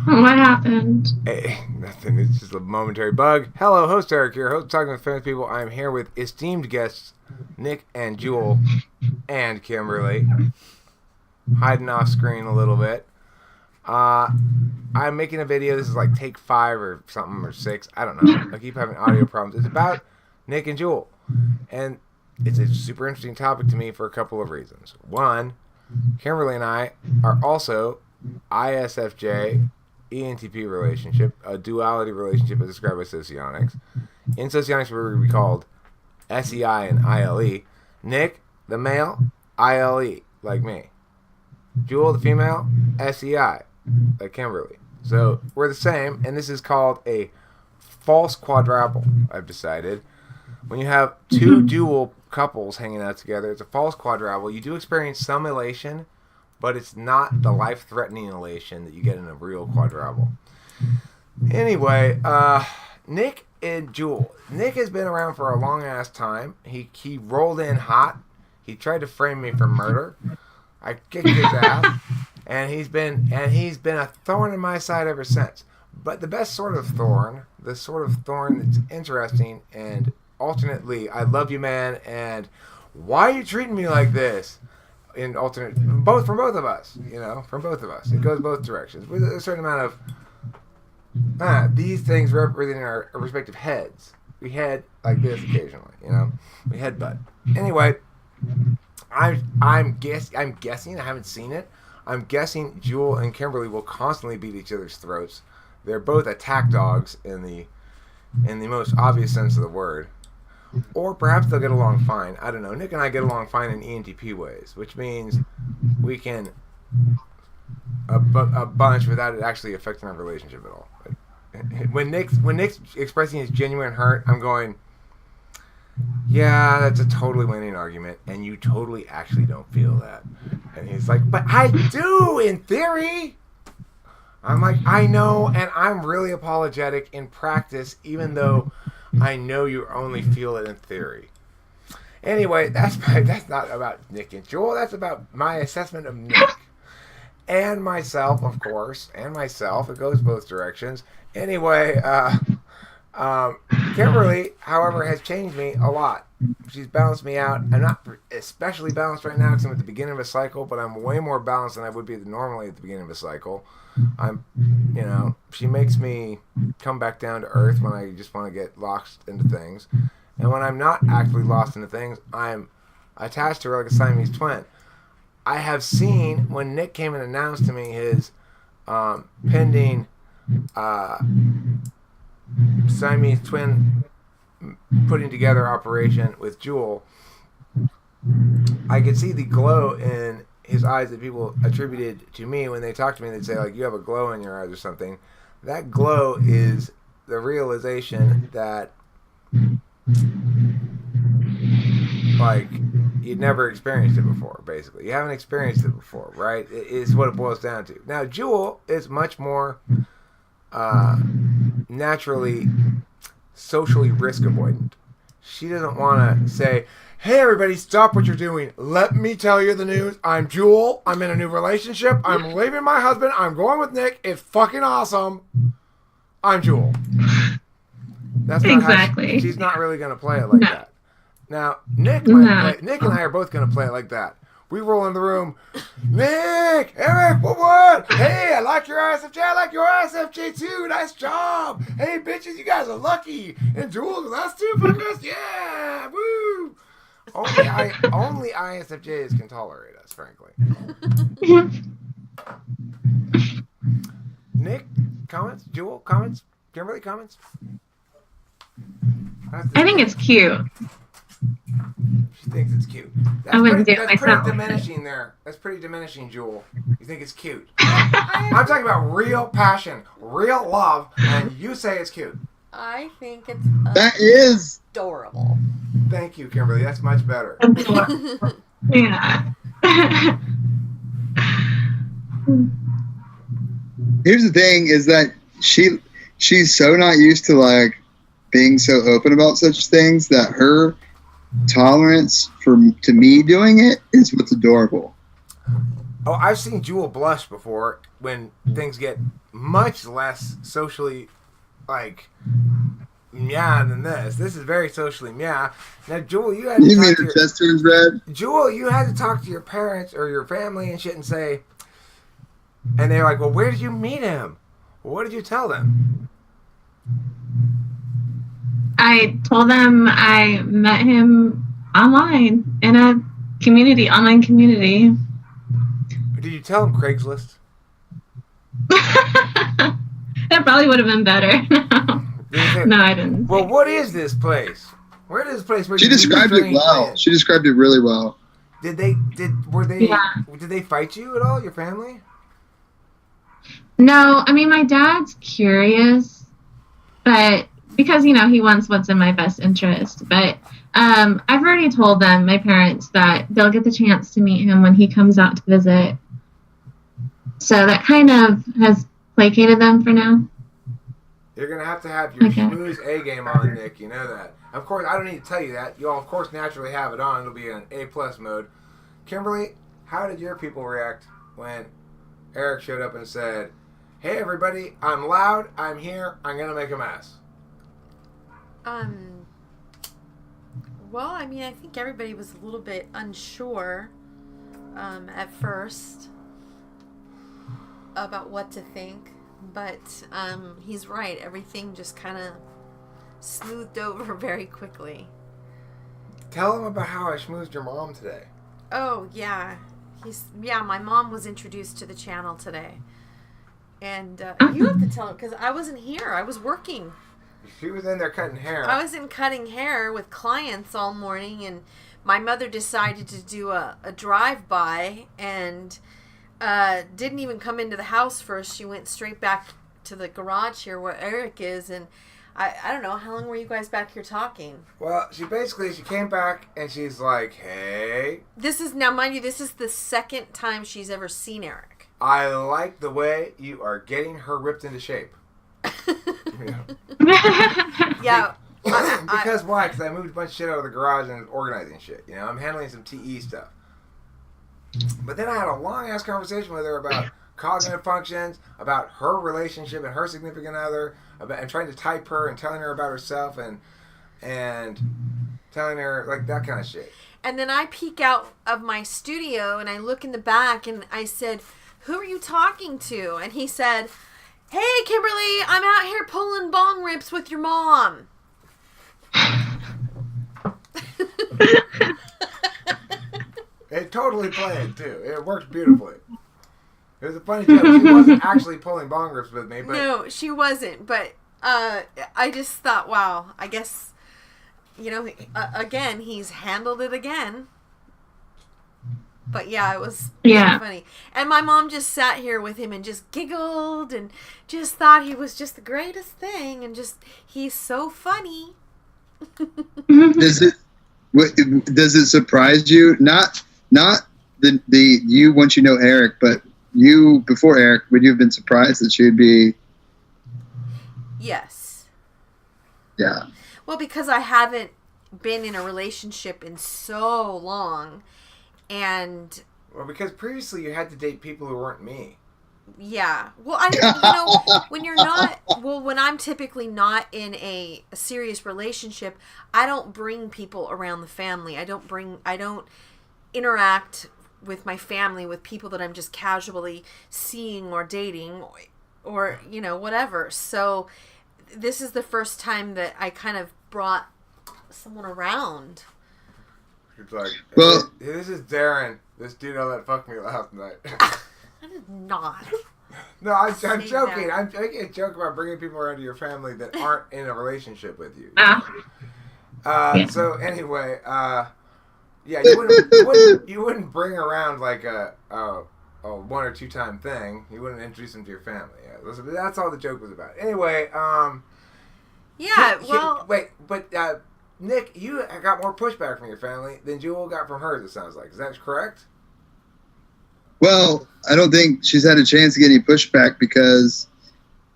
What happened? Hey, nothing. It's just a momentary bug. Hello, host Eric here. Host Talking with Famous People. I'm here with esteemed guests Nick and Jewel and Kimberly. Hiding off screen a little bit. Uh, I'm making a video. This is like take 5 or something or 6. I don't know. I keep having audio problems. It's about Nick and Jewel. And it's a super interesting topic to me for a couple of reasons. One, Kimberly and I are also ISFJ ENTP relationship, a duality relationship as described by socionics. In socionics, we're going to be called SEI and ILE. Nick, the male, ILE, like me. Jewel, the female, SEI, like Kimberly. So we're the same, and this is called a false quadruple, I've decided. When you have two dual couples hanging out together, it's a false quadruple. You do experience some elation, but it's not the life-threatening elation that you get in a real quadruple. Anyway, Nick and Jewel. Nick has been around for a long-ass time. He rolled in hot. He tried to frame me for murder. I kicked his ass, and he's been a thorn in my side ever since. But the best sort of thorn, the sort of thorn that's interesting and alternately, I love you, man, and why are you treating me like this? In alternate, from both of us, from both of us. It goes both directions with a certain amount of these things representing our respective heads. We head like this occasionally, we headbutt. Anyway, I'm guessing. I haven't seen it. I'm guessing Jewel and Kimberly will constantly beat each other's throats. They're both attack dogs in the most obvious sense of the word. Or perhaps they'll get along fine. I don't know. Nick and I get along fine in ENTP ways, which means we can a bunch without it actually affecting our relationship at all. When Nick's expressing his genuine hurt, I'm going, yeah, that's a totally winning argument, and you totally actually don't feel that. And he's like, but I do in theory. I'm like, I know, and I'm really apologetic in practice, even though I know you only feel it in theory. Anyway, that's not about Nick and Jewel. That's about my assessment of Nick. And myself, of course. And myself. It goes both directions. Anyway, Kimberly, however, has changed me a lot. She's balanced me out. I'm not especially balanced right now because I'm at the beginning of a cycle, but I'm way more balanced than I would be normally at the beginning of a cycle. She makes me come back down to earth when I just want to get lost into things. And when I'm not actually lost into things, I'm attached to her like a Siamese twin. I have seen when Nick came and announced to me his pending Siamese twin putting together operation with Jewel, I could see the glow in his eyes that people attributed to me when they talk to me. They'd say, like, you have a glow in your eyes or something. That glow is the realization that, like, you'd never experienced it before, basically. You haven't experienced it before, right? It is what it boils down to. Now, Jewel is much more naturally socially risk avoidant. She doesn't want to say, hey, everybody, stop what you're doing. Let me tell you the news. I'm Jewel. I'm in a new relationship. I'm leaving my husband. I'm going with Nick. It's fucking awesome. I'm Jewel. That's not exactly. She's not really going to play it like that. Now, Nick and I are both going to play it like that. We roll in the room. Nick, Eric, what? Hey, I like your ISFJ. I like your ISFJ too. Nice job. Hey, bitches, you guys are lucky. And Jewel, that's 2 fuckers. Yeah, woo. Only ISFJs can tolerate us, frankly. Nick, comments? Jewel, comments? Kimberly, comments? I think it's cute. She thinks it's cute. I wouldn't do it myself. That's pretty diminishing there. That's pretty diminishing, Jewel. You think it's cute. I'm talking about real passion, real love, and you say it's cute. I think it's that is adorable. Thank you, Kimberly. That's much better. Yeah. Here's the thing: is that she's so not used to like being so open about such things that her tolerance to me doing it is what's adorable. Oh, I've seen Jewel blush before when things get much less socially, like, meow than this. This is very socially meow. Now, Jewel, you had to You mean talk to her your... chest turns red? Jewel, you had to talk to your parents or your family and shit and say... And they're like, well, where did you meet him? Well, what did you tell them? I told them I met him online in a online community. Did you tell them Craigslist? That probably would have been better. No, I didn't. Well, what is this place? Where is this place? Where She you meet described it strange well. men? She described it really well. Did they Yeah. did they fight you at all? Your family? No, I mean, my dad's curious, but because, he wants what's in my best interest. But I've already told them, my parents, that they'll get the chance to meet him when he comes out to visit. So that kind of has placated them for now. You're going to have your Okay. schmooze A game on, Nick. You know that. Of course, I don't need to tell you that. You'll, of course, naturally have it on. It'll be in A+ mode. Kimberly, how did your people react when Eric showed up and said, hey, everybody, I'm loud, I'm here, I'm going to make a mess? Well, I mean, I think everybody was a little bit unsure at first about what to think, but he's right. Everything just kind of smoothed over very quickly. Tell them about how I schmoozed your mom today. Oh, yeah. My mom was introduced to the channel today. And you have to tell her, because I wasn't here. I was working. She was in there cutting hair. I was in cutting hair with clients all morning, and my mother decided to do a drive-by and didn't even come into the house first. She went straight back to the garage here where Eric is, and I don't know, how long were you guys back here talking? Well, she came back and she's like, hey. Now, mind you, this is the second time she's ever seen Eric. I like the way you are getting her ripped into shape. Yeah. Because why? Because I moved a bunch of shit out of the garage and organizing shit. I'm handling some TE stuff. But then I had a long-ass conversation with her about cognitive functions, about her relationship and her significant other, and trying to type her and telling her about herself and telling her, like, that kind of shit. And then I peek out of my studio and I look in the back and I said, who are you talking to? And he said, hey, Kimberly, I'm out here pulling bong rips with your mom. It totally played, too. It worked beautifully. It was a funny joke. She wasn't actually pulling bong rips with me, but... No, she wasn't. But I just thought, wow, I guess, again, he's handled it again. But yeah, it was funny. And my mom just sat here with him and just giggled and just thought he was just the greatest thing and just, he's so funny. Does it surprise you? Not the you once you know Eric, but you before Eric, would you have been surprised that she would be? Yes. Yeah. Well, because I haven't been in a relationship in so long. And well, because previously you had to date people who weren't me. Yeah. Well, when I'm typically not in a serious relationship, I don't bring people around the family. I don't interact with my family with people that I'm just casually seeing or dating or whatever. So this is the first time that I kind of brought someone around. It's like, well, hey, this is Darren, this dude that fucked me last night. I did not. No, I'm joking. That. I'm making a joke about bringing people around to your family that aren't in a relationship with you. So anyway, yeah, you wouldn't bring around like a 1 or 2 time thing. You wouldn't introduce them to your family. Yeah, that's all the joke was about. Anyway, Nick, you got more pushback from your family than Jewel got from hers, it sounds like. Is that correct? Well, I don't think she's had a chance to get any pushback because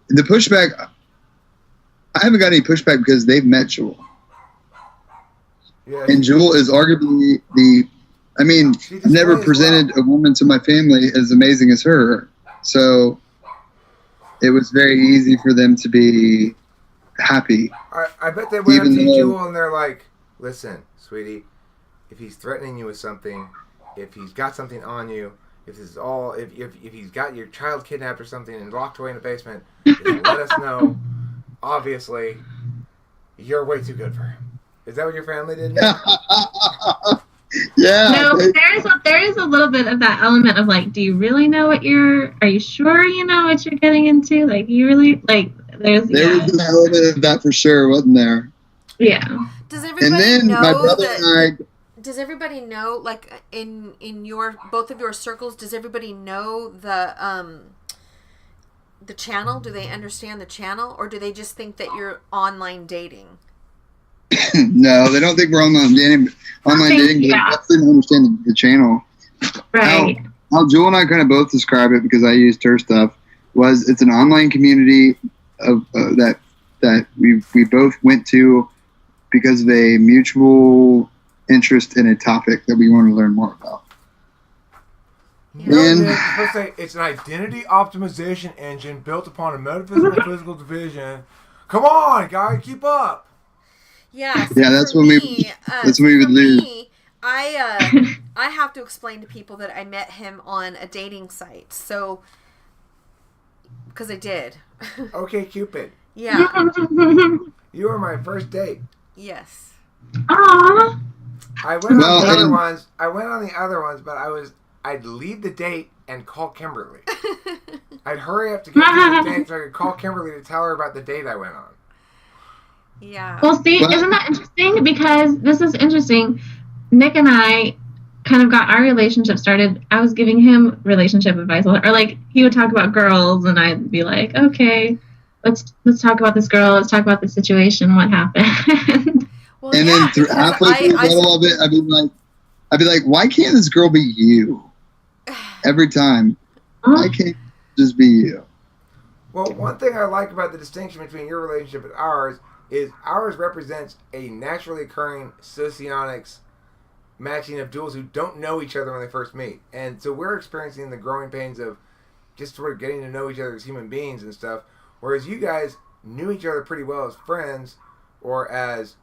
the pushback, I haven't got any pushback because they've met Jewel. Yeah. And Jewel is arguably the I mean, She I've never displays presented well. a woman to my family as amazing as her. So it was very easy for them to be happy. I bet they went up Even to you, though- Jewel, and they're like, listen, sweetie, if he's threatening you with something, if he's got something on you, if this is all, if he's got your child kidnapped or something and locked away in the basement, just let us know. Obviously, you're way too good for him. Is that what your family did? Nick? Yeah. No, there is a little bit of that element of like, do you really know are you sure you know what you're getting into? Like, you really, like, There was an element of that for sure, wasn't there? Yeah. Does And everybody then know my brother that? and I, Does everybody know, like in your both of your circles? Does everybody know the channel? Do they understand the channel, or do they just think that you're online dating? no, they don't think we're online dating, but Yeah. they definitely don't understand the channel. Right. How Jewel and I kind of both describe it, because I used her stuff, was it's an online community of that we both went to because of a mutual interest in a topic that we want to learn more about. No, And- Nick, you're supposed to say it's an identity optimization engine built upon a metaphysical physical division. Come on, guy, keep up. Yeah. Yeah, that's when that's when we would for lose. me, I have to explain to people that I met him on a dating site. So, because I did. Okay, Cupid, Yeah. you were my first date. Yes. Aw. I went Well, on the other and- ones. But I'd leave the date and call Kimberly. I'd hurry up to get to the date so I could call Kimberly to tell her about the date I went on. Yeah. Well, see, Well- isn't that interesting? Because this is interesting. Nick and I kind of got our relationship started. I was giving him relationship advice, or like he would talk about girls, and I'd be like, "Okay, let's talk about this girl. Let's talk about the situation. What happened?" Well, And yeah, then because halfway through the middle of it, I'd be like, why can't this girl be you? Every time, why can't it just be you? Well, one thing I like about the distinction between your relationship and ours is ours represents a naturally occurring socionics matching of duels who don't know each other when they first meet. And so we're experiencing the growing pains of just sort of getting to know each other as human beings and stuff. Whereas you guys knew each other pretty well as friends, or as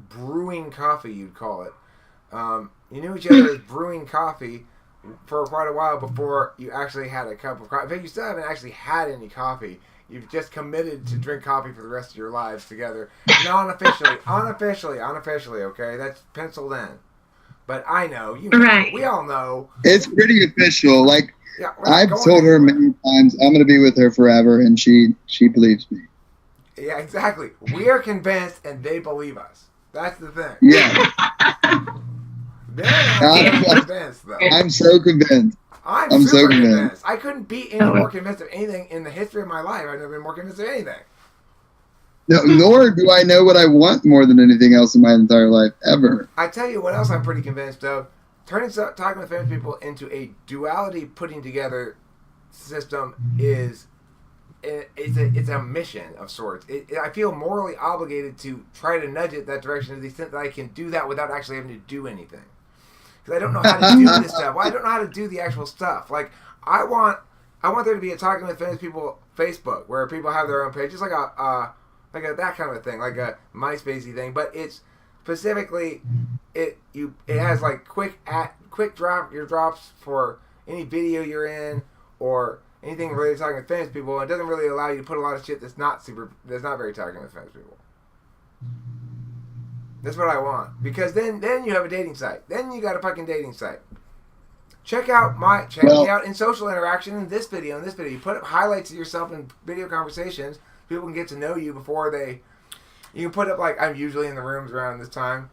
brewing coffee, you'd call it. You knew each other as brewing coffee for quite a while before you actually had a cup of coffee. In fact, you still haven't actually had any coffee. You've just committed to drink coffee for the rest of your lives together. Non-officially. Unofficially, okay? That's penciled in. But I know. You know. Right. We all know. It's pretty official. Like, Yeah, we're not I've going told her anywhere. many times I'm going to be with her forever, and she believes me. Yeah, exactly. We are convinced, and they believe us. That's the thing. Yeah, They're not so convinced, though. I'm so convinced. I'm I'm so super convinced. convinced. I couldn't be any more convinced of anything in the history of my life. I've never been more convinced of anything. No, nor do I know what I want more than anything else in my entire life, ever. I tell you what else I'm pretty convinced of. Turning Talking with Famous People into a duality putting together system is it's a mission of sorts. I feel morally obligated to try to nudge it that direction to the extent that I can do that without actually having to do anything. Because I don't know how to do this stuff. Well, I don't know how to do the actual stuff. Like, I want there to be a Talking with Famous People Facebook where people have their own page, just like that kind of a thing, like a MySpacey thing. But it's specifically it has like quick drops for any video you're in or anything related to Talking with Famous People. It doesn't really allow you to put a lot of shit that's not very Talking with Famous People. That's what I want, because then you have a dating site. Then you got a fucking dating site. Check me out in social interaction in this video. You put up highlights of yourself in video conversations. People can get to know you before they. You can put up like, I'm usually in the rooms around this time.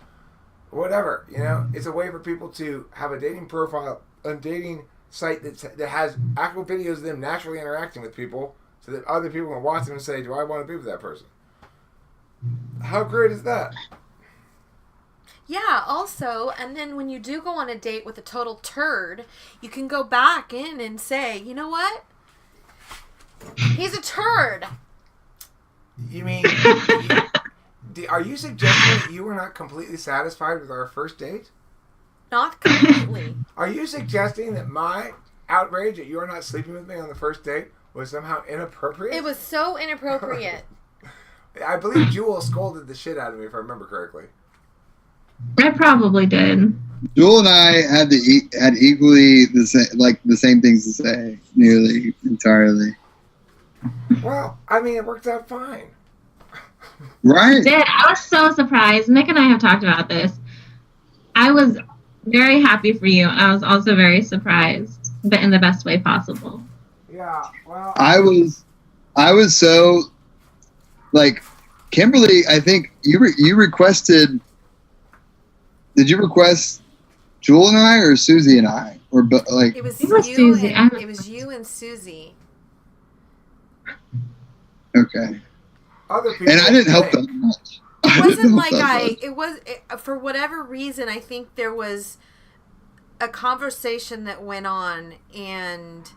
Whatever, you know. It's a way for people to have a dating profile, a dating site that has actual videos of them naturally interacting with people, so that other people can watch them and say, do I want to be with that person? How great is that? Yeah, also, and then when you do go on a date with a total turd, you can go back in and say, you know what? He's a turd. You mean, are you suggesting that you were not completely satisfied with our first date? Not completely. Are you suggesting that my outrage that you are not sleeping with me on the first date was somehow inappropriate? It was so inappropriate. I believe Jewel scolded the shit out of me, if I remember correctly. I probably did. Joel and I had equally the same things to say, nearly entirely. Well, I mean, it worked out fine. Right? I was so surprised. Nick and I have talked about this. I was very happy for you, and I was also very surprised, but in the best way possible. Yeah, well, I was so like Kimberly. I think you requested. Did you request Jewel and I, or Susie and I, or like? It was, It was you. Susie. And, it was you and Susie. Okay. other people. And I didn't help that much. It wasn't like for whatever reason, I think there was a conversation that went on, and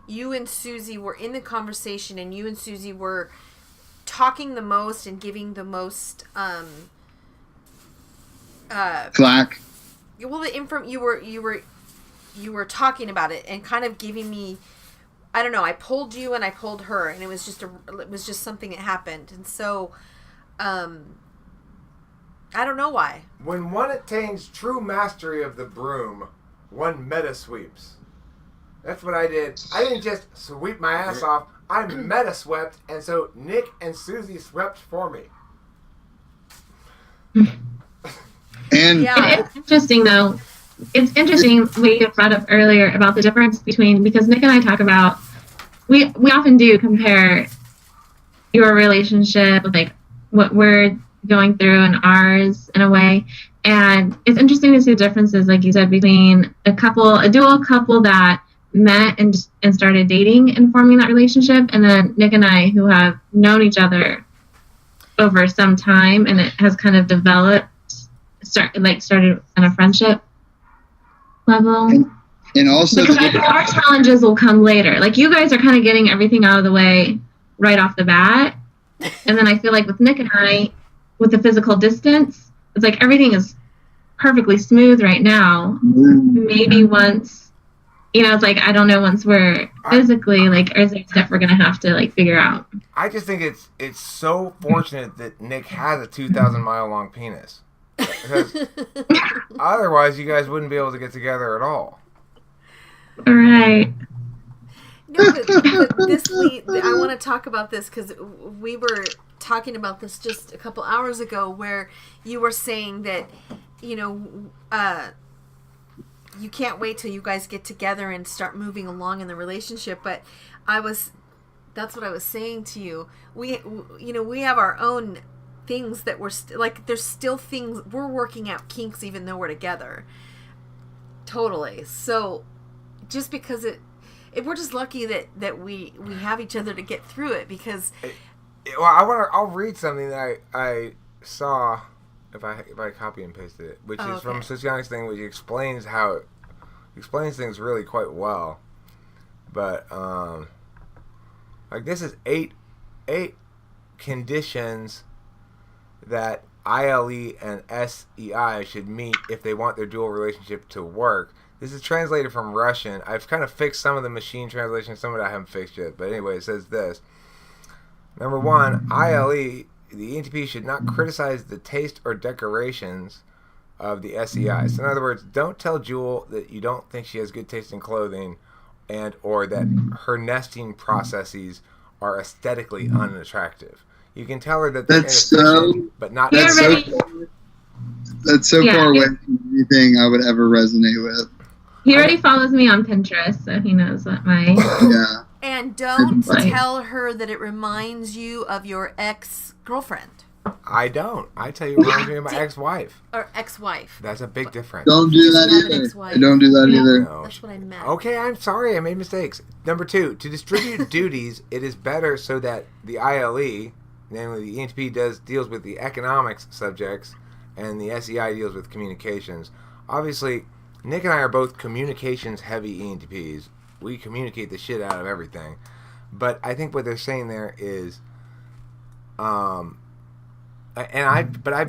you and Susie were in the conversation, and you and Susie were talking the most and giving the most Flack. well, you were talking about it and kind of giving me, I don't know, I pulled you and I pulled her, and it was just something that happened. And so I don't know why. When one attains true mastery of the broom, one meta sweeps. That's what I did. I didn't just sweep my ass off. I meta swept, and so Nick and Susie swept for me. And Yeah. It's interesting, though. It's interesting what you brought up earlier about the difference between, because Nick and I talk about, we often do compare your relationship with like what we're going through and ours in a way. And it's interesting to see the differences, like you said, between a dual couple that met and started dating and forming that relationship, and then Nick and I, who have known each other over some time, and it has kind of developed, started on a friendship level. and also Because I think our challenges will come later. Like, you guys are kind of getting everything out of the way right off the bat, and then I feel like with Nick and I, with the physical distance, it's like everything is perfectly smooth right now. Maybe once, it's like, I don't know, once we're physically, like, is there stuff we're going to have to, like, figure out? I just think it's so fortunate that Nick has a 2,000-mile long penis. Because otherwise, you guys wouldn't be able to get together at all. All right. No, but I want to talk about this because we were talking about this just a couple hours ago, where you were saying that, you can't wait till you guys get together and start moving along in the relationship. But that's what I was saying to you. We have our own things that we're there's still things we're working out, kinks, even though we're together. Totally. So just because we're just lucky that we have each other to get through it, because I'll read something that I saw if I copy and pasted it, which is from Socionics thing, which explains things really quite well. But like, this is eight conditions that ILE and SEI should meet if they want their dual relationship to work. This is translated from Russian. I've kind of fixed some of the machine translation, some of it I haven't fixed yet. But anyway, it says this. Number 1, ILE, the ENTP should not criticize the taste or decorations of the SEI. So in other words, don't tell Jewel that you don't think she has good taste in clothing, or that her nesting processes are aesthetically unattractive. You can tell her that they're inefficient, but not. That's so far away from anything I would ever resonate with. He already follows me on Pinterest, so he knows what my... Yeah. And don't tell her that it reminds you of your ex-girlfriend. I don't. I tell you, it reminds me of my ex-wife. Or ex-wife. That's a big difference. Don't do that either. Don't do that either. No. That's what I meant. Okay, I'm sorry. I made mistakes. Number 2, to distribute duties, it is better so that the ILE, namely the ENTP, deals with the economics subjects, and the SEI deals with communications. Obviously, Nick and I are both communications-heavy ENTPs. We communicate the shit out of everything. But I think what they're saying there is, I've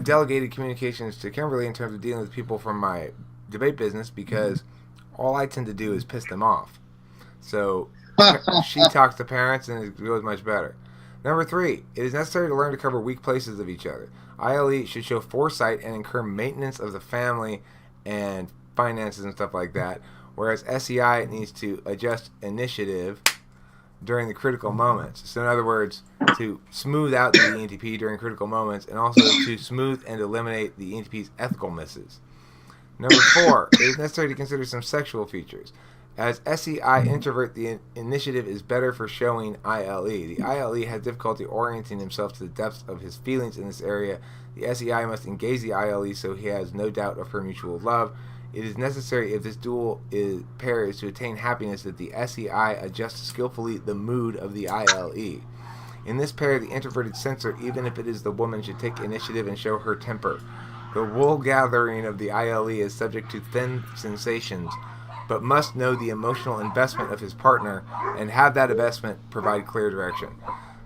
delegated communications to Kimberly in terms of dealing with people from my debate business because all I tend to do is piss them off. So she talks to parents and it goes much better. Number 3, it is necessary to learn to cover weak places of each other. ILE should show foresight and incur maintenance of the family and finances and stuff like that, whereas SEI needs to adjust initiative during the critical moments. So in other words, to smooth out the ENTP during critical moments and also to smooth and eliminate the ENTP's ethical misses. Number 4, it is necessary to consider some sexual features. As SEI introvert, the initiative is better for showing ILE. The ILE has difficulty orienting himself to the depths of his feelings in this area. The SEI must engage the ILE so he has no doubt of her mutual love. It is necessary if this dual pair is to attain happiness that the SEI adjusts skillfully the mood of the ILE. In this pair, the introverted censor, even if it is the woman, should take initiative and show her temper. The wool gathering of the ILE is subject to thin sensations, but must know the emotional investment of his partner and have that investment provide clear direction.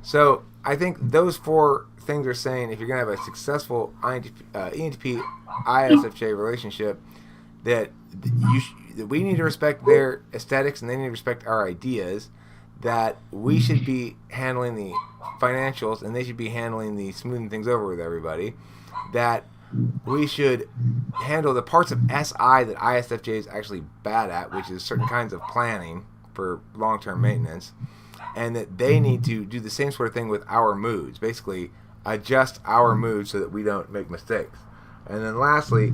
So I think those 4 things are saying if you're going to have a successful ENTP ISFJ relationship, that that we need to respect their aesthetics and they need to respect our ideas, that we should be handling the financials and they should be handling the smoothing things over with everybody, that we should handle the parts of SI that ISFJ is actually bad at, which is certain kinds of planning for long-term maintenance, and that they need to do the same sort of thing with our moods, basically adjust our moods so that we don't make mistakes. And then lastly,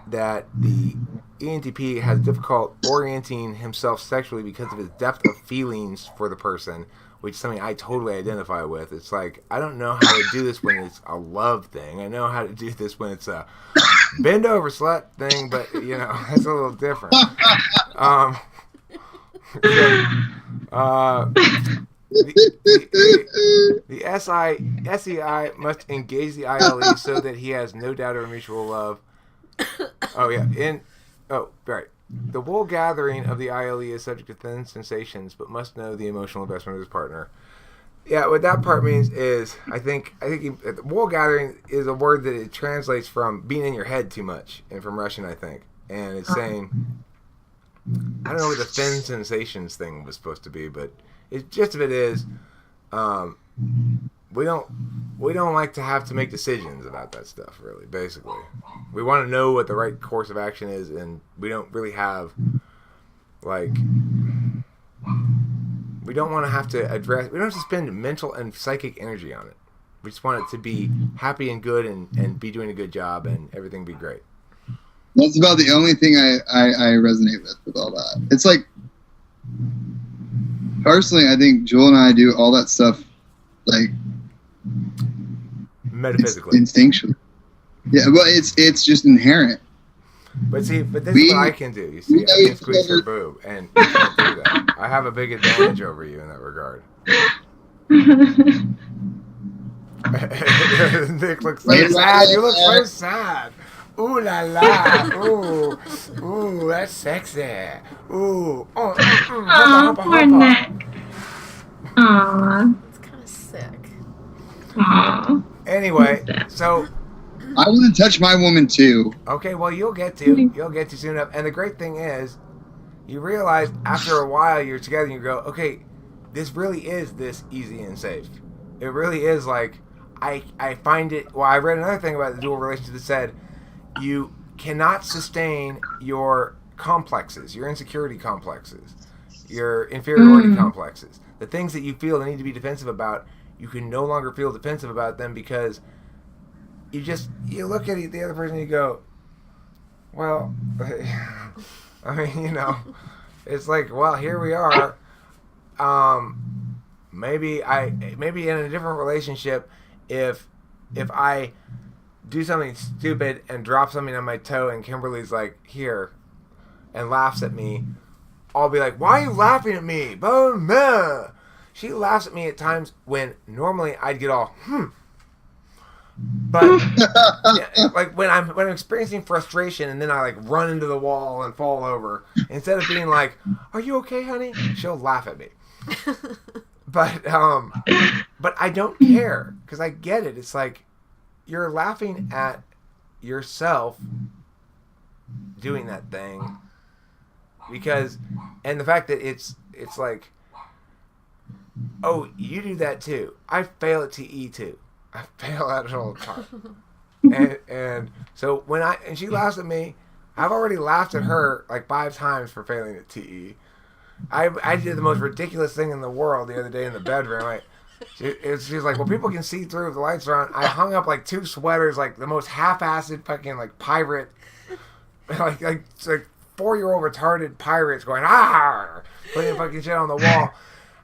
that the ENTP has difficult orienting himself sexually because of his depth of feelings for the person, which is something I totally identify with. It's like, I don't know how to do this when it's a love thing. I know how to do this when it's a bend over slut thing, but, you know, that's a little different. The SEI must engage the ILE so that he has no doubt of mutual love. Right. The wool gathering of the ILE is subject to thin sensations, but must know the emotional investment of his partner. Yeah, what that part means is, I think wool gathering is a word that it translates from being in your head too much, and from Russian, I think. And it's saying, I don't know what the thin sensations thing was supposed to be, but the gist of it is, we don't like to have to make decisions about that stuff, really, basically. We want to know what the right course of action is, and we don't really have, like, we don't want to have to address, we don't have to spend mental and psychic energy on it. We just want it to be happy and good and be doing a good job and everything be great. That's about the only thing I resonate with all that. It's like, personally, I think Jewel and I do all that stuff, like, metaphysically, instinctually. Yeah, well, it's just inherent. But this is what I can do. You see, I can squeeze her boob, and you can't do that. I have a big advantage over you in that regard. Nick looks so sad. You look so sad. Ooh la la. Ooh, that's sexy. Ooh. Oh, poor Nick. Aww. It's kind of sick. Aww. Anyway, so I want to touch my woman too. Okay, well, you'll get to soon enough. And the great thing is, you realize after a while you're together and you go, okay, this really is this easy and safe. It really is like, I find it, well, I read another thing about the dual relationship that said, you cannot sustain your complexes, your insecurity complexes, your inferiority complexes. The things that you feel that need to be defensive about, you can no longer feel defensive about them because you look at the other person and you go, well, I mean, you know, it's like, well, here we are. Maybe in a different relationship, if I do something stupid and drop something on my toe and Kimberly's like, here, and laughs at me, I'll be like, why are you laughing at me? Blah, blah, blah. She laughs at me at times when normally I'd get all, But like when I'm experiencing frustration and then I like run into the wall and fall over, instead of being like, "Are you okay, honey?" she'll laugh at me. But I don't care because I get it. It's like you're laughing at yourself doing that thing because, and the fact that it's like, oh, you do that too. I fail at TE too. I fail at it all the time. and so and she laughs at me, I've already laughed at her like 5 times for failing at TE. I did the most ridiculous thing in the world the other day in the bedroom. She's like, well, people can see through if the lights are on. I hung up like 2 sweaters, like the most half-assed fucking like pirate, like 4-year-old retarded pirates going putting fucking shit on the wall.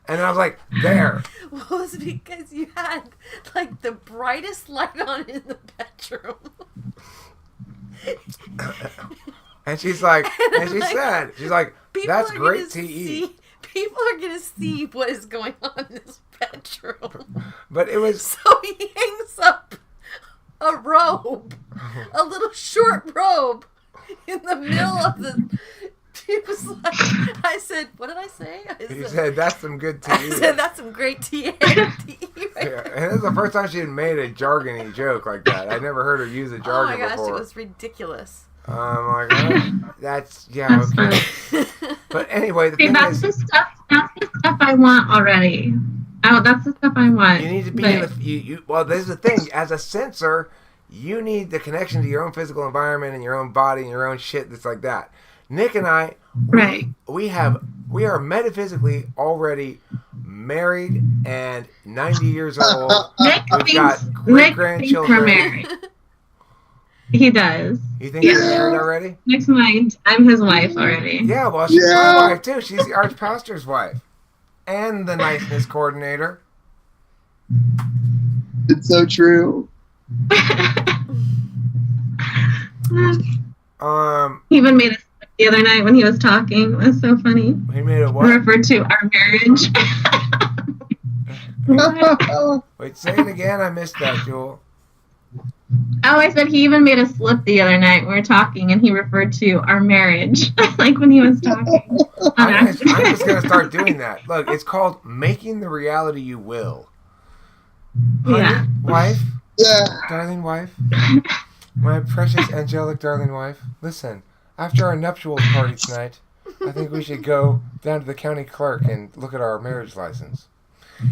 And I was like, there. Well, it's because you had like the brightest light on in the bedroom. And she's like, she's like, that's great TE. People are going to see what is going on in this bedroom. But it was... So he hangs up a robe, a little short robe, in the middle of the... He was like, I said, what did I say? He said, that's some good TE. I said, that's some great TE. Right yeah, and this is the first time she had made a jargony joke like that. I never heard her use a jargon before. Oh my gosh, it was ridiculous. I'm like, oh, that's okay. But anyway, the thing that's is, the stuff I want already. Oh, that's the stuff I want. You need to be in the well, there's the thing. As a sensor, you need the connection to your own physical environment and your own body and your own shit that's like that. Nick and I, we are metaphysically already married and 90 years old. We've got great grandchildren. He does. You think you're married already? Nick's mind. I'm his wife already. Yeah, well, she's my wife too. She's the archpastor's wife and the niceness coordinator. It's so true. He even made a slip the other night when he was talking. It was so funny. He made a what? Referred to our marriage. Wait, say it again. I missed that, Jewel. Oh, I said he even made a slip the other night when we were talking, and he referred to our marriage, like when he was talking. I'm just going to start doing that. Look, it's called making the reality you will. Honey, wife, darling wife, my precious angelic darling wife, listen, after our nuptials party tonight, I think we should go down to the county clerk and look at our marriage license.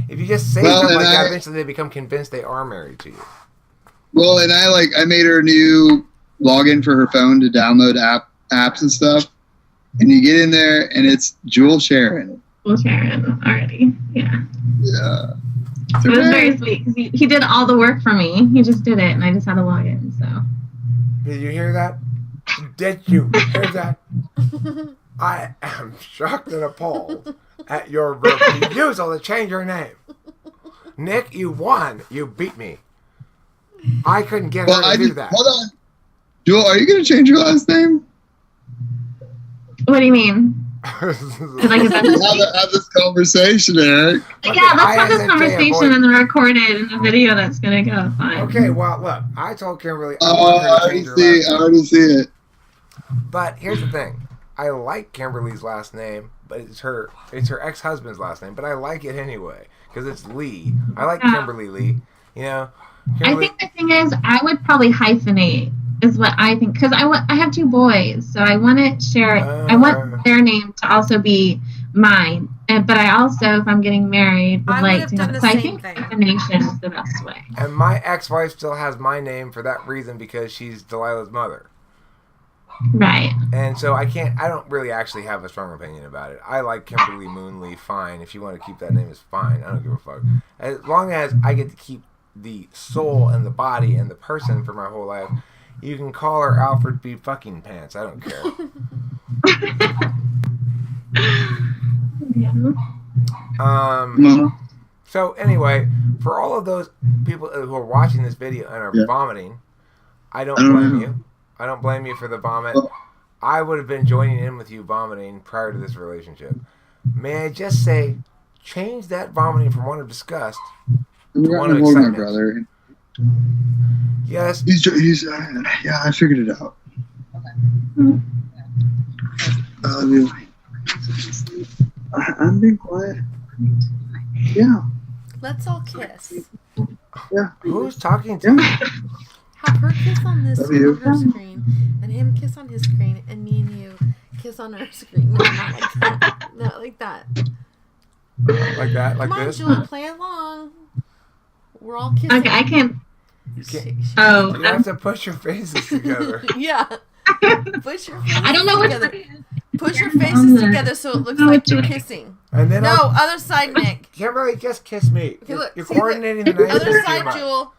If you just say something like that, eventually they become convinced they are married to you. Well, and I made her a new login for her phone to download apps and stuff. And you get in there, and it's Jewel Sharon. Jewel Sharon already, yeah. Yeah. It was very sweet because he did all the work for me. He just did it, and I just had to log in. So. Did you hear that? Did you hear that? I am shocked and appalled at your refusal to change your name. Nick, you won. You beat me. I couldn't get her to do that. Hold on. Jewel, are you going to change your last name? What do you mean? Have this conversation, Eric. Okay, yeah, let's have this conversation and then record it in the video that's going to go. Fine. Okay, well, look, I told Kimberly I already see it. But here's the thing. I like Kimberly's last name, but it's her ex-husband's last name, but I like it anyway because it's Lee. I like Kimberly Lee, you know. I think the thing is, I would probably hyphenate, is what I think, because I have 2 boys, so I want to share it. I want their name to also be mine, but I also, if I'm getting married, would like to have it. So I think hyphenation is the best way. And my ex-wife still has my name for that reason because she's Delilah's mother. Right. And so I don't really actually have a strong opinion about it. I like Kimberly Moonlee fine. If you want to keep that name, it's fine. I don't give a fuck. As long as I get to keep the soul and the body and the person for my whole life, you can call her Alfred B. Fucking Pants. I don't care. So anyway, for all of those people who are watching this video and are vomiting, I don't blame you. I don't blame you for the vomit. I would have been joining in with you vomiting prior to this relationship. May I just say, change that vomiting from one of disgust to one of excitement. My brother. Yes. He's yeah, I figured it out. I'm being quiet. Yeah. Let's all kiss. Yeah. Who's talking to you? Have her kiss on this silver screen, And him kiss on his screen, and me and you kiss on our screen. No, not like that. Not like that. Like that? Like Come on, this? Jewel, play along. We're all kissing. Okay, I can't. You can't. Oh, You have to push your faces together. Yeah. Push your faces I don't know together. what. Push your faces together so it looks like you're kissing. And then No, other side, Nick. Kimberly, just kiss me. Okay, look, You're see coordinating the the nice other too side, much. Jewel,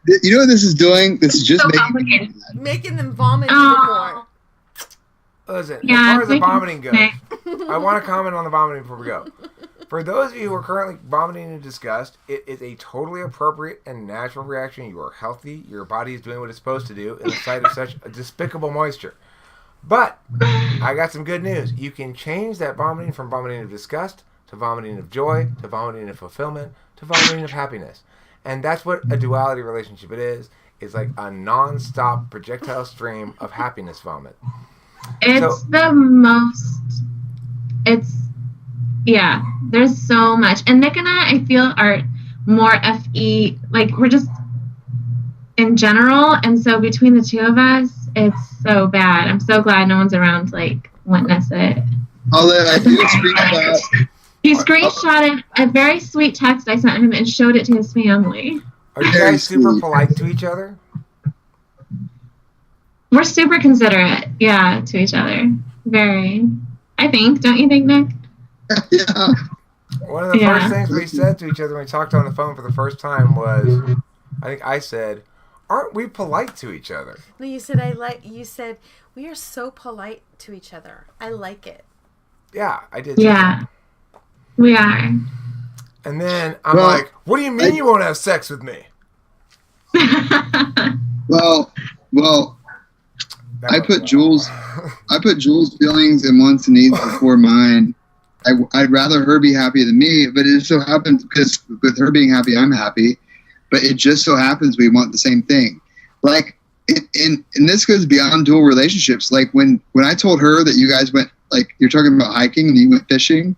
You know what this is doing? This is just So making complicated. making them vomit even Oh. more. Listen, Yeah, as far as the making vomiting goes, snake. I want to comment on the vomiting before we go. For those of you who are currently vomiting in disgust, it is a totally appropriate and natural reaction. You are healthy. Your body is doing what it's supposed to do in the sight of such a despicable moisture. But I got some good news. You can change that vomiting from vomiting of disgust to vomiting of joy to vomiting of fulfillment to vomiting of happiness. And that's what a duality relationship it is. It's like a non-stop projectile stream of happiness vomit. It's the most. It's. Yeah, there's so much. And Nick and I feel, are more FE. Like, we're just in general. And so between the two of us, it's so bad. I'm so glad no one's around to, like, witness it. Although I do screenshot. He screenshotted a very sweet text I sent him and showed it to his family. Are you Very guys super sweet. polite to each other? We're super considerate, yeah, to each other. Very. I think. Don't you think, Nick? Yeah. One of the Yeah. first things we said to each other when we talked on the phone for the first time was, I think I said, aren't we polite to each other? No, you said You said we are so polite to each other. I like it. Yeah, I did. say Yeah. that. We are. And then I'm Well, like, what do you mean you won't have sex with me? Well, That I was put wild. Jules' feelings and wants and needs before mine. I'd rather her be happy than me, but it just so happens because with her being happy, I'm happy. But it just so happens we want the same thing. Like, and this goes beyond dual relationships. Like when I told her that you guys went, like you're talking about hiking and you went fishing,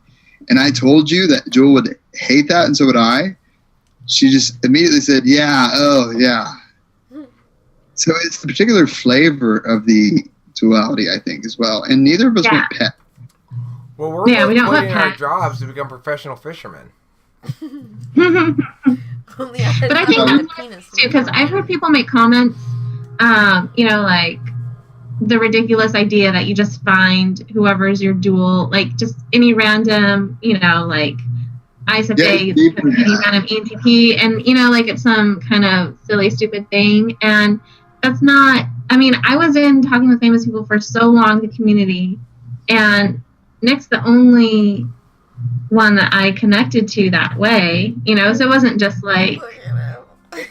and I told you that Jewel would hate that and so would I. She just immediately said, "Yeah, oh yeah." So it's the particular flavor of the duality, I think, as well. And neither of us Yeah. went pet. Well, we're Yeah, we both don't want quitting our pets. jobs to become professional fishermen. Only I had But I not think had a that's penis. too, because I've heard people make comments, like the ridiculous idea that you just find whoever's your dual, like just any random, like ISFJ, Yeah, any random ENTP, and like it's some kind of silly, stupid thing. And that's not. I mean, I was in Talking with Famous People for so long, the community, and Nick's the only one that I connected to that way, so it wasn't just like.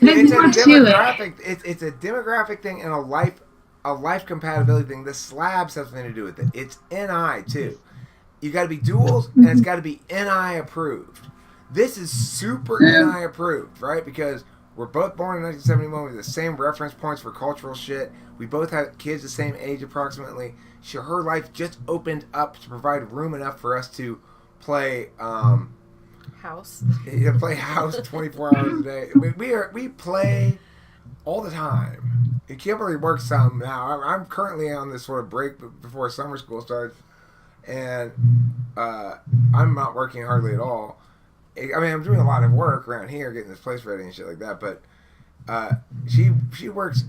There's It's a more to it. demographic. It's a demographic thing and a life compatibility thing. The slabs have something to do with it. It's NI too. You got to be duals and it's got to be NI approved. This is super NI approved, right? Because we're both born in 1971 with the same reference points for cultural shit. We both have kids the same age approximately. Her life just opened up to provide room enough for us to play. House. Play house 24 hours a day. We play all the time. Kimberly works some now. I'm currently on this sort of break before summer school starts, and I'm not working hardly at all. I mean, I'm doing a lot of work around here, getting this place ready and shit like that. But she works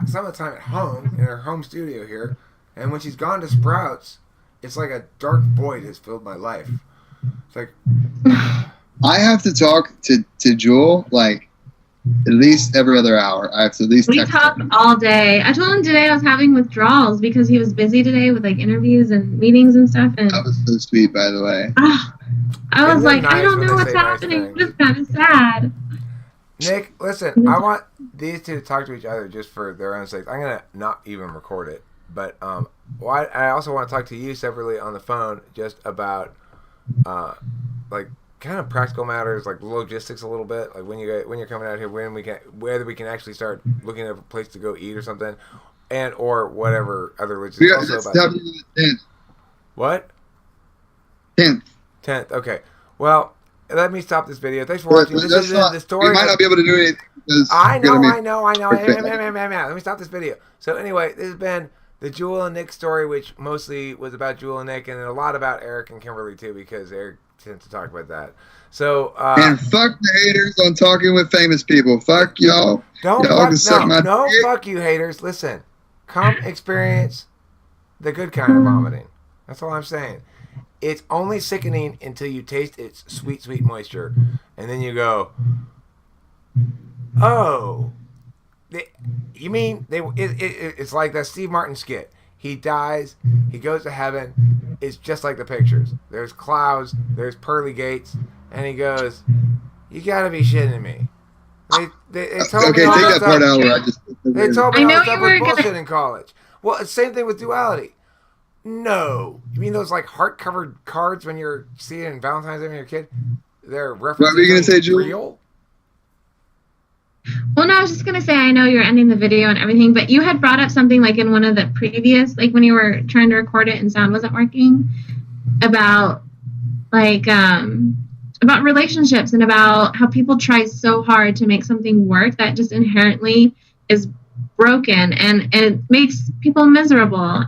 some of the time at home in her home studio here, and when she's gone to Sprouts, it's like a dark void has filled my life. It's like. I have to talk to Jewel like at least every other hour. I have to at least We text talk her. all day. I told him today I was having withdrawals because he was busy today with like interviews and meetings and stuff. And That was so sweet, by the way. I was Isn't it like, nice I don't when know they what's say nice happening. things? It's kind of sad. Nick, listen, I want these two to talk to each other just for their own sake. I'm going to not even record it. But I also want to talk to you separately on the phone just about, like, kind of practical matters, like logistics a little bit. Like when you're coming out here, whether we can actually start looking at a place to go eat or something, and or whatever other logistics. We got Also let's about talk to the 10th. what? 10th. 10th. Okay. Well, let me stop this video. Thanks for watching. This is the story. We might not be able to do anything. I know. Let me stop this video. So anyway, this has been the Jewel and Nick story, which mostly was about Jewel and Nick, and a lot about Eric and Kimberly too, because Eric tends to talk about that. So and fuck the haters on talking with famous people. Fuck y'all. Fuck you haters. Listen, come experience the good kind of vomiting. That's all I'm saying. It's only sickening until you taste its sweet, sweet moisture, and then you go, "Oh, you mean they?" It's like that Steve Martin skit. He dies, he goes to heaven. It's just like the pictures. There's clouds, there's pearly gates, and he goes, "You gotta be shitting me." They told me all take that part out. They told me all the stuff was bullshit in college. Well, it's the same thing with duality. No. You mean those like heart-covered cards when you're seeing it in Valentine's Day when you're a kid? They're references. What were you going to say, Julie? Real? Well, no, I was just going to say, I know you're ending the video and everything, but you had brought up something like in one of the previous, like when you were trying to record it and sound wasn't working, about like, about relationships and about how people try so hard to make something work that just inherently is broken and it makes people miserable.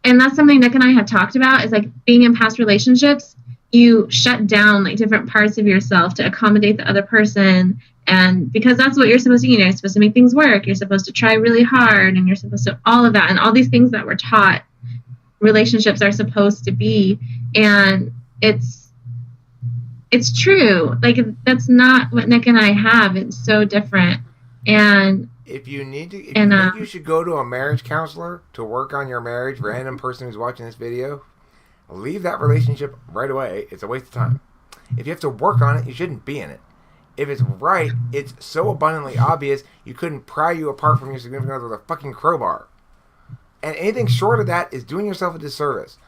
And that's something Nick and I had talked about, is like being in past relationships, you shut down like different parts of yourself to accommodate the other person. And because that's what you're supposed to, you're supposed to make things work. You're supposed to try really hard, and you're supposed to all of that. And all these things that we're taught relationships are supposed to be. And it's true. Like, that's not what Nick and I have. It's so different. And if you think you should go to a marriage counselor to work on your marriage, random person who's watching this video, leave that relationship right away. It's a waste of time. If you have to work on it, you shouldn't be in it. If it's right, it's so abundantly obvious you couldn't pry you apart from your significant other with a fucking crowbar. And anything short of that is doing yourself a disservice.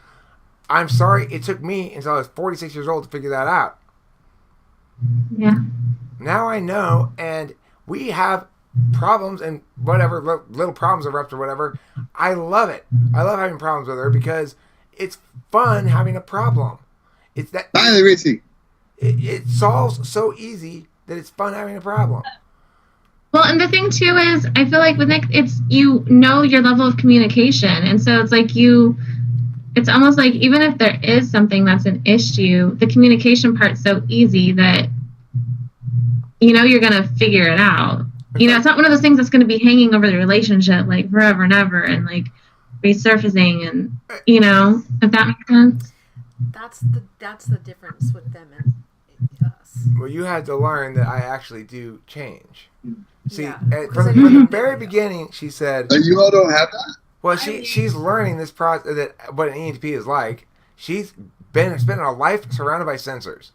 I'm sorry it took me until I was 46 years old to figure that out. Yeah. Now I know, and we have problems and whatever, little problems erupt or whatever. I love it. I love having problems with her because it's fun having a problem. It's that it solves so easy that it's fun having a problem. Well, and the thing too is, I feel like with Nick, it's your level of communication, and so it's like it's almost like even if there is something that's an issue, the communication part's so easy that you're gonna figure it out. It's not one of those things that's going to be hanging over the relationship like forever and ever and like resurfacing and, if that makes sense. That's the difference with them and us. Well, you had to learn that I actually do change. See, Yeah. from the very beginning, she said... You all don't have that? Well, she's learning this process, that what an ENTP is like. She's spending a life surrounded by sensors.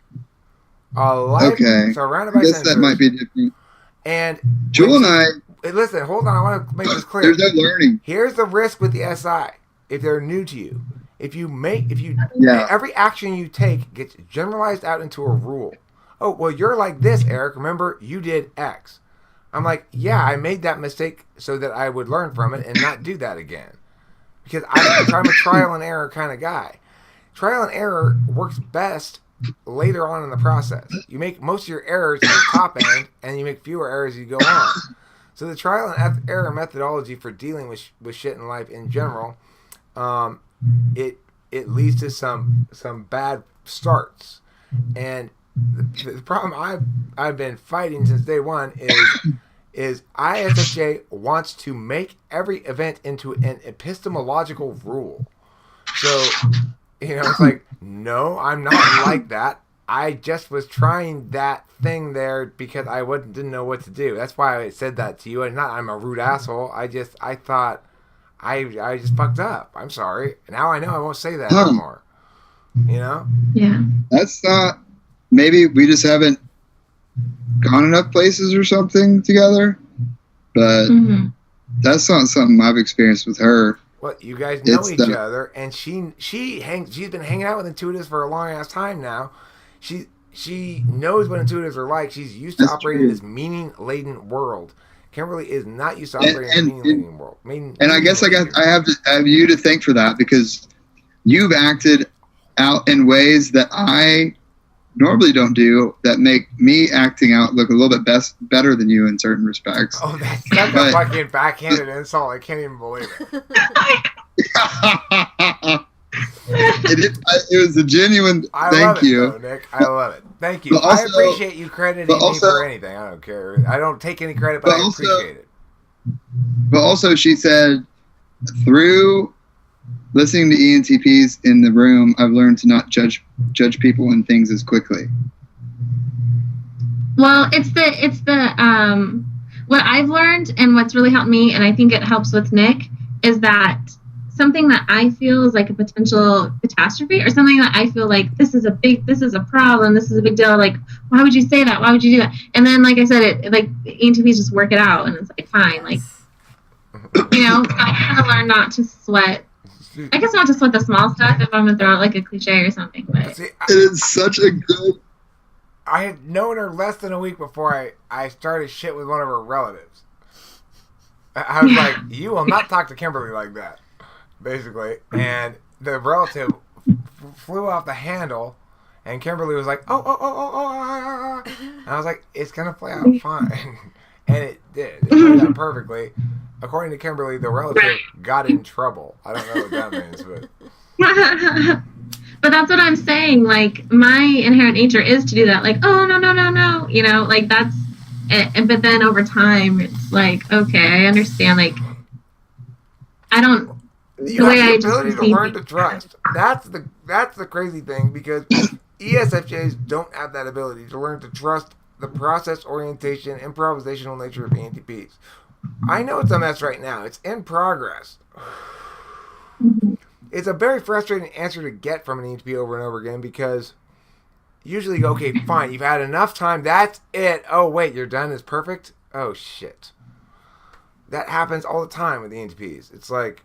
Surrounded by sensors. I guess that might be different. And Jewel and I... Listen, hold on. I want to make this clear. There's no learning. Here's the risk with the SI. If they're new to you, every action you take gets generalized out into a rule. Oh, well, you're like this, Eric. Remember, you did X. I'm like, yeah, I made that mistake so that I would learn from it and not do that again. Because I'm a trial and error kind of guy. Trial and error works best later on in the process. You make most of your errors at the top end, and you make fewer errors as you go on. So the trial and error methodology for dealing with shit in life in general, it leads to some bad starts. And the problem I've been fighting since day one is ISFJ wants to make every event into an epistemological rule. So it's like, no, I'm not like that. I just was trying that thing there because I didn't know what to do. That's why I said that to you. And not I'm a rude asshole. I thought I just fucked up. I'm sorry. Now I know I won't say that anymore. Yeah. That's not. Maybe we just haven't gone enough places or something together. But that's not something I've experienced with her. Well, you guys know each other, and she's been hanging out with intuitives for a long ass time now. She knows what intuitives are like. She's used to operating in this meaning-laden world. Kimberly is not used to operating in a meaning-laden world. I guess I have you to thank for that, because you've acted out in ways that I normally don't do that make me acting out look a little bit better than you in certain respects. Oh, that's such a fucking backhanded insult. I can't even believe it. It was a genuine thank you. Though, Nick. I love it. Thank you. Also, I appreciate you crediting me for anything. I don't care. I don't take any credit, but I appreciate it. But also, she said, through listening to ENTPs in the room, I've learned to not judge people and things as quickly. Well, it's the what I've learned and what's really helped me, and I think it helps with Nick, is that something that I feel is like a potential catastrophe, or something that I feel like this is a problem, this is a big deal, like, why would you say that? Why would you do that? And then, like I said, it like ENTPs just work it out, and it's like, fine, like, you know, I kind of learned not to sweat. I guess not to sweat the small stuff if I'm gonna throw out like a cliche or something. But it is such a good. I had known her less than a week before I started shit with one of her relatives. I was like, you will not talk to Kimberly like that, basically. And the relative flew off the handle, and Kimberly was like, oh. And I was like, it's going to play out fine. And it did. It played out perfectly. According to Kimberly, the relative got in trouble. I don't know what that means, but... But that's what I'm saying. Like, my inherent nature is to do that. Like, oh, no. You know, like, that's it. But then over time, it's like, okay, I understand. Like, I don't... You have the ability to learn to trust. That's the crazy thing, because ESFJs don't have that ability to learn to trust the process orientation, improvisational nature of ENTPs. I know it's a mess right now. It's in progress. It's a very frustrating answer to get from an ENTP over and over again, because usually you go, okay, fine, you've had enough time, that's it. Oh, wait, you're done, it's perfect? Oh, shit. That happens all the time with ENTPs. It's like,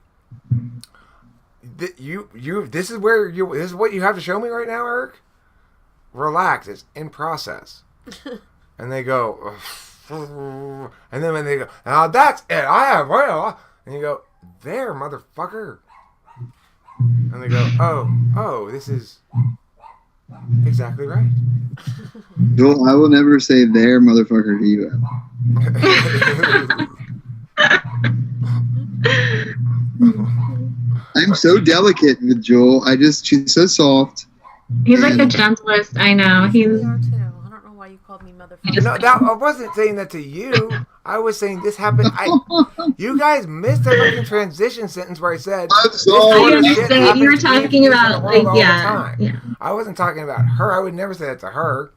this is what you have to show me right now, Eric? Relax, it's in process. And they go, and then when they go, now that's it, I have, and you go, there, motherfucker. And they go, oh, this is exactly right. Joel, I will never say there, motherfucker, to you. I'm so delicate with Joel. She's so soft. He's like the gentlest I know. You are too. I don't know why you called me motherfucker. No, I wasn't saying that to you. I was saying this happened. You guys missed the fucking transition sentence where I said, I'm sorry. I understand. You were talking about, like, yeah. I wasn't talking about her. I would never say that to her.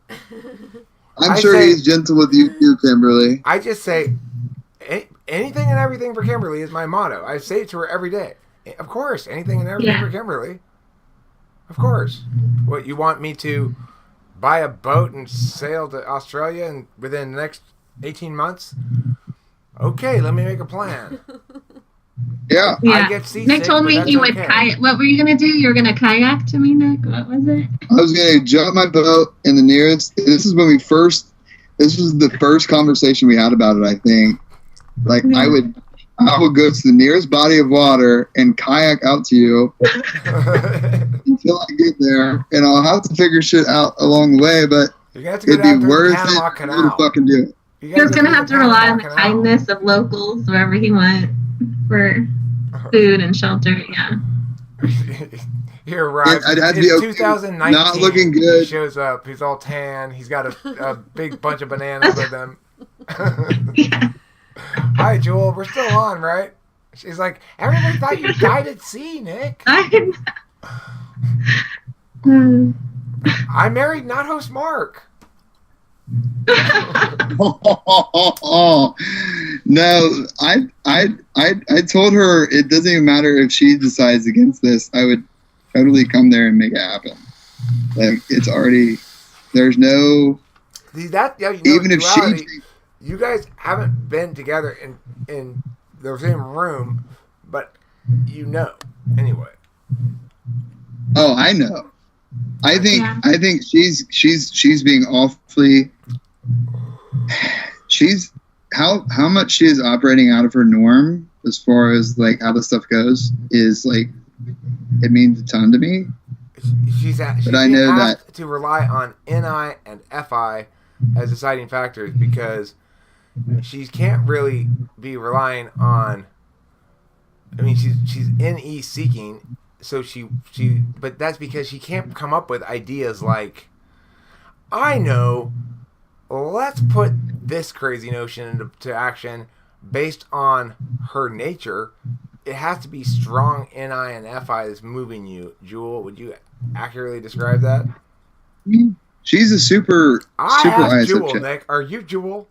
I'm sure he's gentle with you too, Kimberly. I just say, anything and everything for Kimberly is my motto. I say it to her every day. Of course, anything and everything for Kimberly. Of course. What, you want me to buy a boat and sail to Australia and within the next 18 months? Okay, let me make a plan. Yeah. I get seasick, Nick told me he would kayak. What were you going to do? You were going to kayak to me, Nick? What was it? I was going to jump my boat in the nearest. This was the first conversation we had about it, I think. Like, I would go to the nearest body of water and kayak out to you until I get there, and I'll have to figure shit out along the way, but it'd be worth it to fucking do it. He was going to have to rely on the kindness of locals wherever he went for food and shelter, yeah. Here, right. I'd be 2019. Not looking good. He shows up. He's all tan. He's got a big bunch of bananas with him. Yeah. Hi, Jewel. We're still on, right? She's like, everybody thought you died at sea, Nick. I married not host Mark. No, I told her it doesn't even matter if she decides against this. I would totally come there and make it happen. Like, it's already, there's no. Even if she. You guys haven't been together in the same room, but you know anyway. Oh, I know. I think she's being awfully. She's how much she is operating out of her norm as far as like how the stuff goes is like, it means a ton to me. she's but I know that to rely on NI and FI as deciding factors because she can't really be relying on. I mean, she's NE seeking, so but that's because she can't come up with ideas like, I know, let's put this crazy notion into action based on her nature. It has to be strong NI and FI that's moving you. Jewel, would you accurately describe that? she's a super asked Jewel, ISFJ. Nick. Are you Jewel?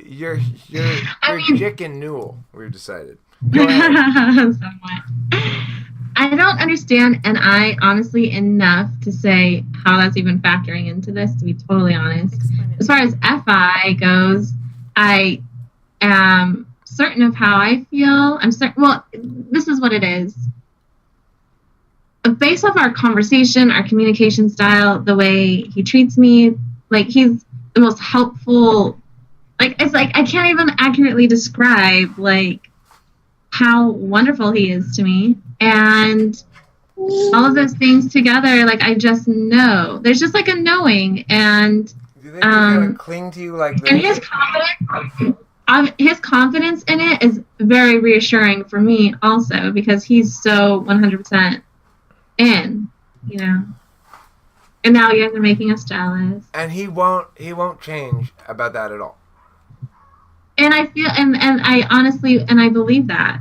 You're Jick and Newell, we've decided. Go ahead. Somewhat. I don't understand NI honestly enough to say how that's even factoring into this, to be totally honest. As far as FI goes, I am certain of how I feel. I'm certain. Well, this is what it is. Based off our conversation, our communication style, the way he treats me, like he's the most helpful. Like it's like I can't even accurately describe like how wonderful he is to me, and all of those things together. Like I just know. There's just like a knowing, and Do you think he's gonna cling to you like this? and his confidence in it is very reassuring for me also, because he's so 100% in, you know. And now you guys are making us jealous. And he won't change about that at all. And I feel, and I honestly, and I believe that.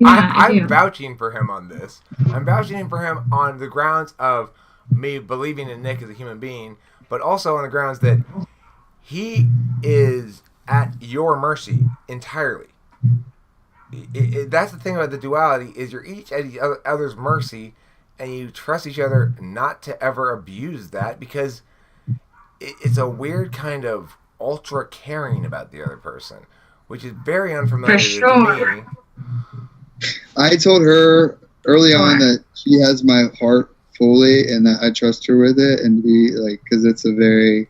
Yeah, I'm vouching for him on this. I'm vouching for him on the grounds of me believing in Nick as a human being, but also on the grounds that he is at your mercy entirely. That's the thing about the duality, is you're each at each other's mercy, and you trust each other not to ever abuse that, because it's a weird kind of ultra caring about the other person, which is very unfamiliar to me. I told her early on that she has my heart fully, and that I trust her with it, and be like, because it's a very,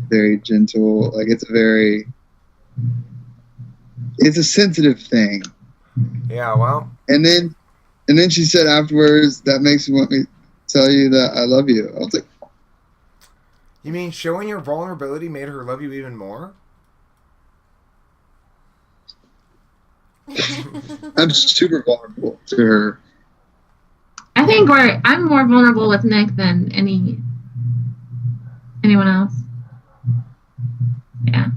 very gentle, like it's a sensitive thing. Yeah, well. And then she said afterwards, that makes me want me to tell you that I love you. I was like, you mean showing your vulnerability made her love you even more? I'm super vulnerable to her. I think I'm more vulnerable with Nick than anyone else. Yeah.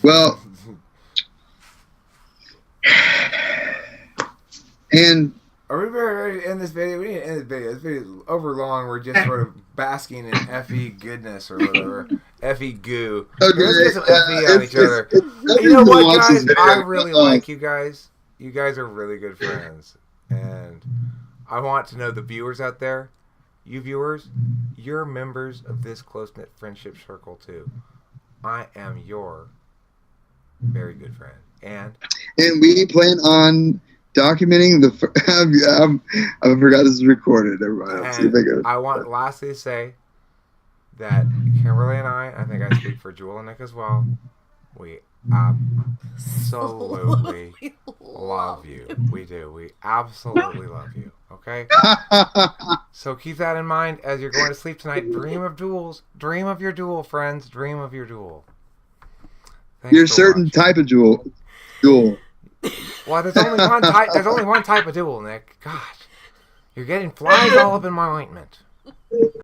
Well, and are we ready to end this video? We need to end this video. This video is over long. We're just sort of basking in FE goodness or whatever. FE goo. Okay, let's get some FE on each other. You know what, guys? I really like you guys. You guys are really good friends. And I want to know the viewers out there. You viewers, you're members of this close-knit friendship circle too. I am your very good friend. And we plan on documenting I forgot this is recorded. Everybody, I want lastly to say that Kimberly and I think I speak for Jewel and Nick as well, we absolutely love you. We do. We absolutely love you. Okay? So keep that in mind as you're going to sleep tonight. Dream of duels. Dream of your duel, friends. Dream of your duel. You're a certain type of duel. Well, there's only one type. There's only one type of duel, Nick. Gosh, you're getting flies all up in my ointment.